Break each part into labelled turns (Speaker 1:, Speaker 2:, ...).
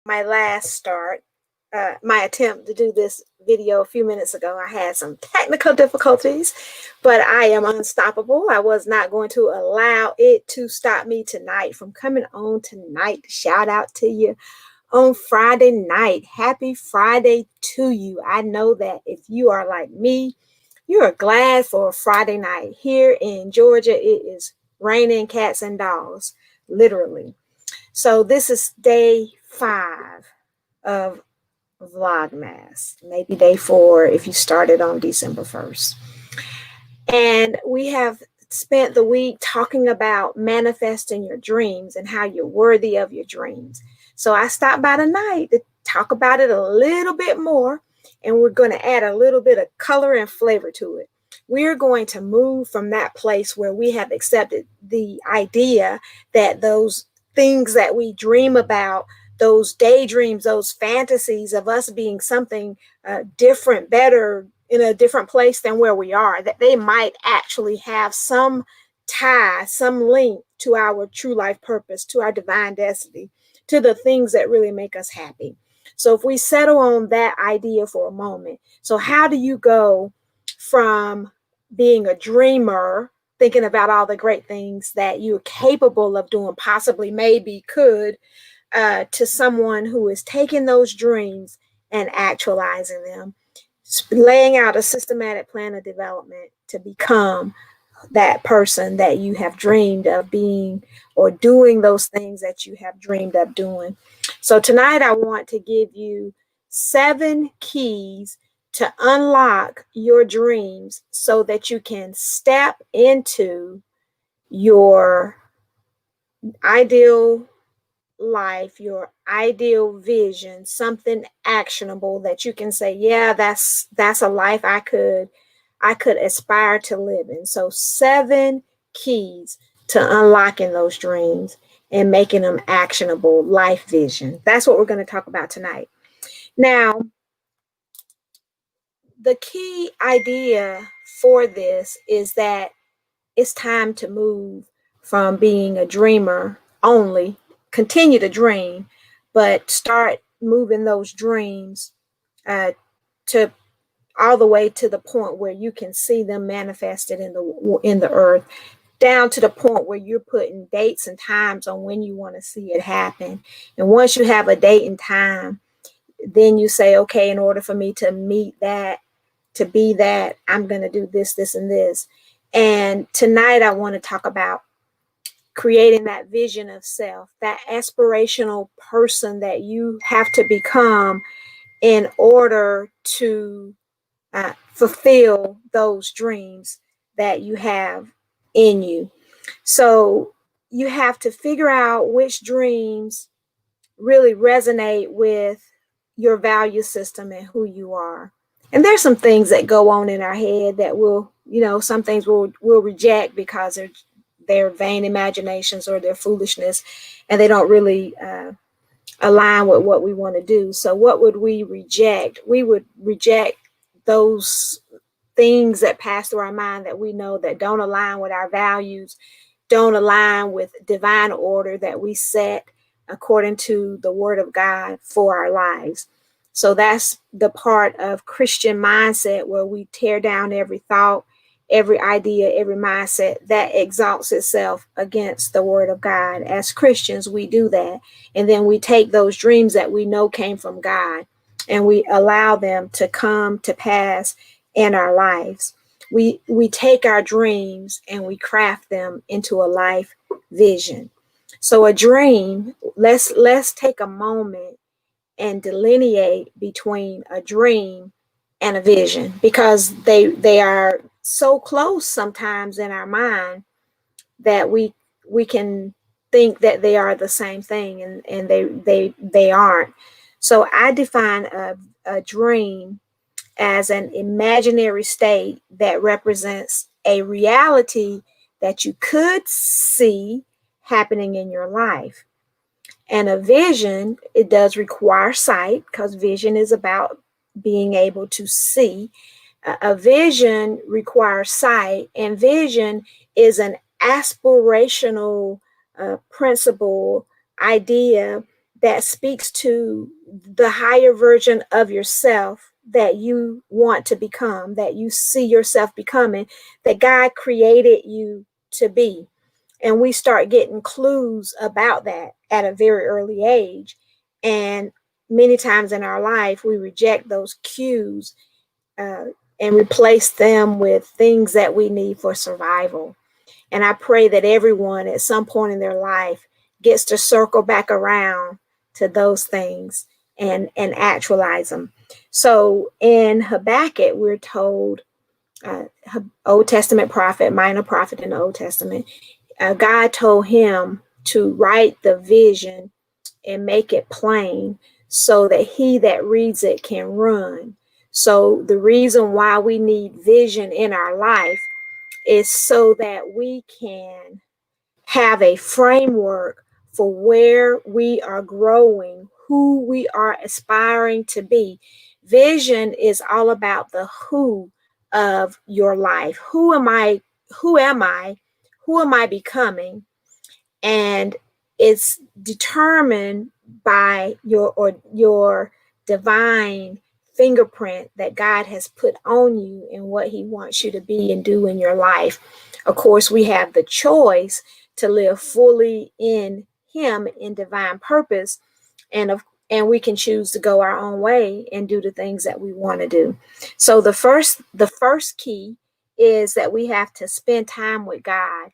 Speaker 1: My last start, my attempt to do this video a few minutes ago, I had some technical difficulties, but I am unstoppable. I was not going to allow it to stop me tonight from coming on tonight. Shout out to you on Friday night. Happy Friday to you. I know that if you are like me, you are glad for a Friday night. Here in Georgia, it is raining cats and dogs, literally. So this is day 5 of Vlogmas, maybe day 4 if you started on December 1st. And we have spent the week talking about manifesting your dreams and how you're worthy of your dreams. So I stopped by tonight to talk about it a little bit more, and we're going to add a little bit of color and flavor to it. We're going to move from that place where we have accepted the idea that those things that we dream about, those daydreams, those fantasies of us being something different, better, in a different place than where we are, that they might actually have some tie, some link to our true life purpose, to our divine destiny, to the things that really make us happy. So if we settle on that idea for a moment, so how do you go from being a dreamer, thinking about all the great things that you're capable of doing, possibly, maybe, could, to someone who is taking those dreams and actualizing them, laying out a systematic plan of development to become that person that you have dreamed of being, or doing those things that you have dreamed of doing. So tonight I want to give you 7 keys to unlock your dreams so that you can step into your ideal life, your ideal vision, something actionable that you can say, yeah, that's a life I could aspire to live in. So 7 keys to unlocking those dreams and making them actionable life vision. That's what we're going to talk about tonight. Now, the key idea for this is that it's time to move from being a dreamer only, continue to dream, but start moving those dreams to all the way to the point where you can see them manifested in the earth, down to the point where you're putting dates and times on when you want to see it happen. And once you have a date and time, then you say, okay, in order for me to meet that, to be that, I'm going to do this, this, and this. And tonight I want to talk about creating that vision of self, that aspirational person that you have to become in order to fulfill those dreams that you have in you. So you have to figure out which dreams really resonate with your value system and who you are. And there's some things that go on in our head that will, some things we'll reject because they're vain imaginations or they're foolishness, and they don't really align with what we want to do. So what would we reject? We would reject those things that pass through our mind that we know that don't align with our values, don't align with divine order that we set according to the word of God for our lives. So that's the part of Christian mindset where we tear down every thought, every idea, every mindset that exalts itself against the word of God. As Christians, we do that. And then we take those dreams that we know came from God and we allow them to come to pass in our lives. We take our dreams and we craft them into a life vision. So a dream, let's take a moment and delineate between a dream and a vision, because they are so close sometimes in our mind that we can think that they are the same thing, and they aren't. So I define a dream as an imaginary state that represents a reality that you could see happening in your life. And a vision, it does require sight, because vision is about being able to see. A vision requires sight, and vision is an aspirational principle, idea that speaks to the higher version of yourself that you want to become, that you see yourself becoming, that God created you to be. And we start getting clues about that at a very early age. And many times in our life, we reject those cues uh, and replace them with things that we need for survival. And I pray that everyone at some point in their life gets to circle back around to those things and actualize them. So in Habakkuk, we're told, Old Testament prophet, minor prophet in the Old Testament, God told him to write the vision and make it plain so that he that reads it can run. So the reason why we need vision in our life is so that we can have a framework for where we are growing, who we are aspiring to be. Vision is all about the who of your life. Who am I? Who am I? Who am I becoming? And it's determined by your divine fingerprint that God has put on you and what he wants you to be and do in your life. Of course, we have the choice to live fully in him in divine purpose, and we can choose to go our own way and do the things that we want to do. So the first key is that we have to spend time with God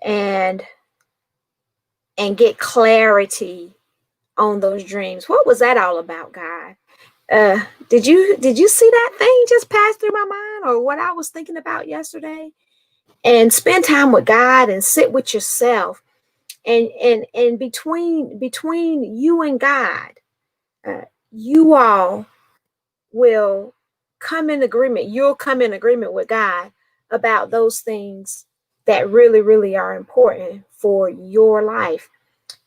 Speaker 1: and get clarity on those dreams. What was that all about, God? Did you see that thing just pass through my mind, or what I was thinking about yesterday? And spend time with God and sit with yourself, and between you and God, you all will come in agreement. You'll come in agreement with God about those things that really, really are important for your life.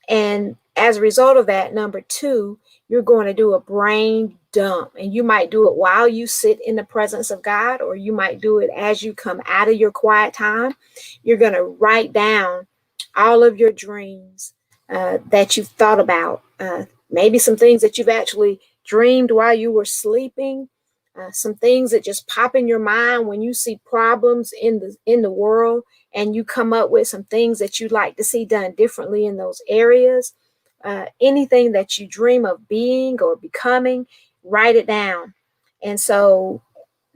Speaker 1: And as a result of that, number two, you're going to do a brain dump. And you might do it while you sit in the presence of God, or you might do it as you come out of your quiet time. You're going to write down all of your dreams that you've thought about, maybe some things that you've actually dreamed while you were sleeping, some things that just pop in your mind when you see problems in the world, and you come up with some things that you'd like to see done differently in those areas. Anything that you dream of being or becoming, write it down. And so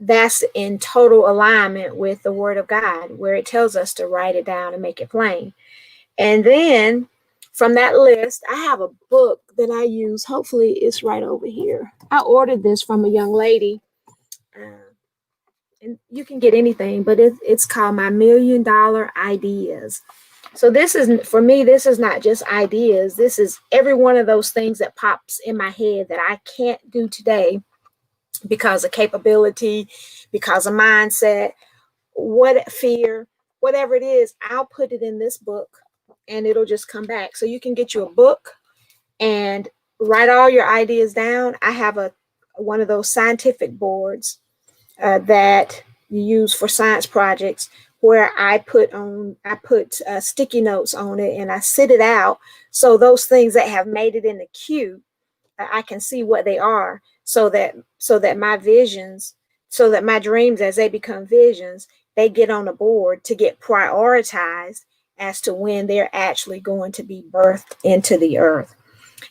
Speaker 1: that's in total alignment with the Word of God, where it tells us to write it down and make it plain. And then from that list, I have a book that I use. Hopefully it's right over here. I ordered this from a young lady. And you can get anything, but it's called My $1,000,000 Ideas. So this is, for me, this is not just ideas. This is every one of those things that pops in my head that I can't do today because of capability, because of mindset, what fear, whatever it is, I'll put it in this book and it'll just come back. So you can get you a book and write all your ideas down. I have one of those scientific boards that you use for science projects, where I put sticky notes on it and I sit it out. So those things that have made it in the queue, I can see what they are, so that my visions, so that my dreams, as they become visions, they get on the board to get prioritized as to when they're actually going to be birthed into the earth.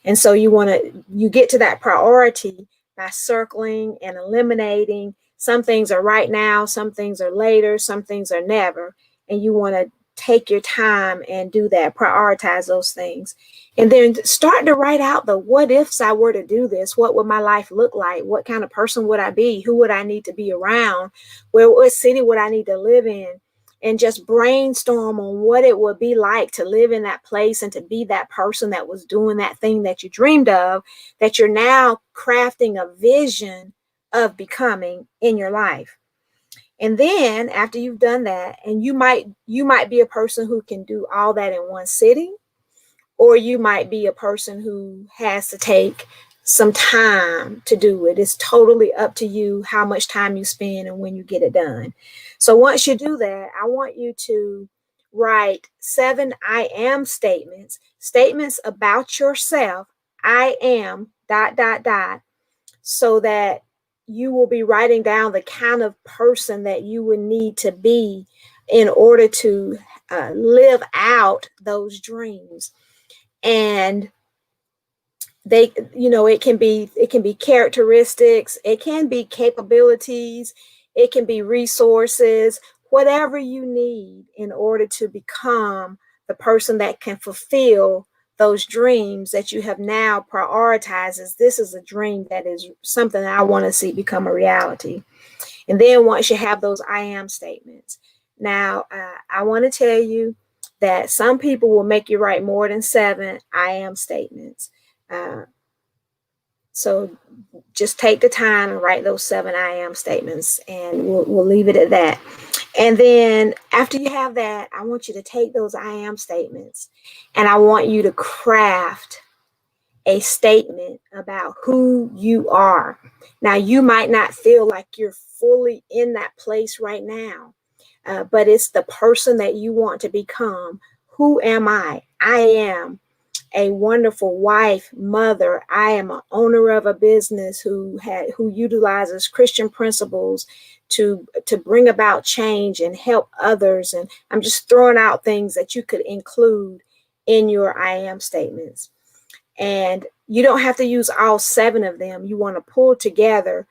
Speaker 1: And so you get to that priority by circling and eliminating. Some things are right now, some things are later, some things are never. And you want to take your time and do that, prioritize those things. And then start to write out the what ifs. I were to do this, what would my life look like? What kind of person would I be? Who would I need to be around? What city would I need to live in? And just brainstorm on what it would be like to live in that place and to be that person that was doing that thing that you dreamed of, that you're now crafting a vision of becoming in your life. And then after you've done that, and you might be a person who can do all that in one sitting, or you might be a person who has to take some time to do it. It's totally up to you how much time you spend and when you get it done. So once you do that, I want you to write 7 I am statements about yourself I am dot, dot, dot, so that you will be writing down the kind of person that you would need to be in order to live out those dreams. And they, it can be characteristics, it can be capabilities, it can be resources, whatever you need in order to become the person that can fulfill those dreams that you have now prioritized as this is a dream that is something that I want to see become a reality. And then once you have those I am statements, now I want to tell you that some people will make you write more than 7 I am statements. So just take the time and write those 7 I am statements, and we'll leave it at that. And then after you have that, I want you to take those I am statements and I want you to craft a statement about who you are. Now, you might not feel like you're fully in that place right now, but it's the person that you want to become. Who am I? I am a wonderful wife, mother. I am an owner of a business who utilizes Christian principles to bring about change and help others. And I'm just throwing out things that you could include in your I am statements. And you don't have to use all 7 of them. You want to pull together,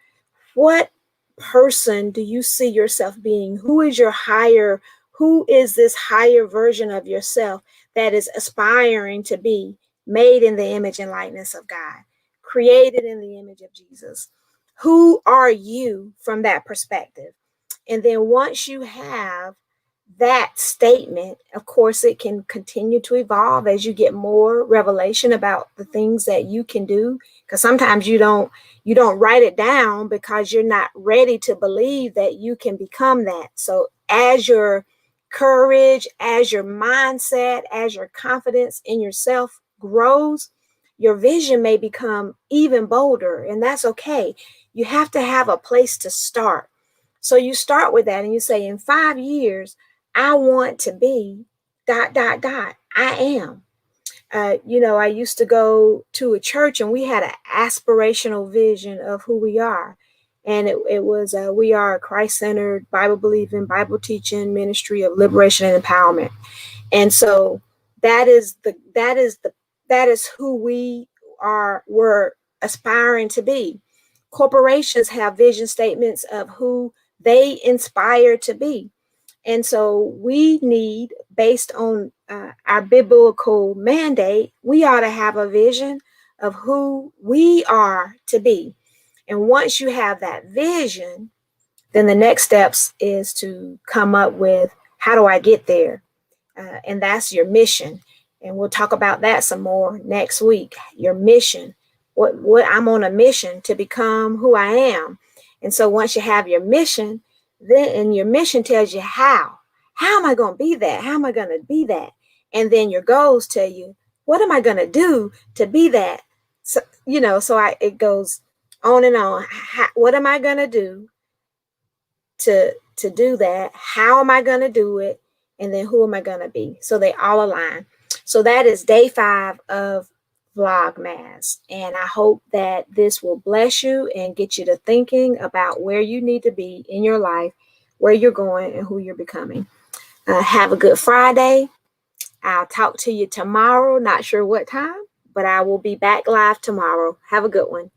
Speaker 1: what person do you see yourself being? Who is this higher version of yourself that is aspiring to be made in the image and likeness of God, created in the image of Jesus? Who are you from that perspective? And then once you have that statement, of course, it can continue to evolve as you get more revelation about the things that you can do. Because sometimes you don't write it down because you're not ready to believe that you can become that. So as your courage, as your mindset, as your confidence in yourself grows, your vision may become even bolder, and that's okay. You have to have a place to start. So you start with that and you say, in 5 years, I want to be dot, dot, dot. I am. I used to go to a church and we had an aspirational vision of who we are. And it was, we are a Christ-centered, Bible-believing, Bible-teaching ministry of liberation and empowerment. And so that is who we're aspiring to be. Corporations have vision statements of who they inspire to be. And so we need, based on our biblical mandate, we ought to have a vision of who we are to be. And once you have that vision, then the next steps is to come up with, how do I get there? And that's your mission. And we'll talk about that some more next week. Your mission. What I'm on a mission to become who I am. And so once you have your mission, then your mission tells you how. How am I going to be that? How am I going to be that? And then your goals tell you, what am I going to do to be that? So, it goes on and on. What am I going to do to do that? How am I going to do it? And then who am I going to be? So they all align. So that is day 5 of Vlogmas. And I hope that this will bless you and get you to thinking about where you need to be in your life, where you're going, and who you're becoming. Have a good Friday. I'll talk to you tomorrow. Not sure what time, but I will be back live tomorrow. Have a good one.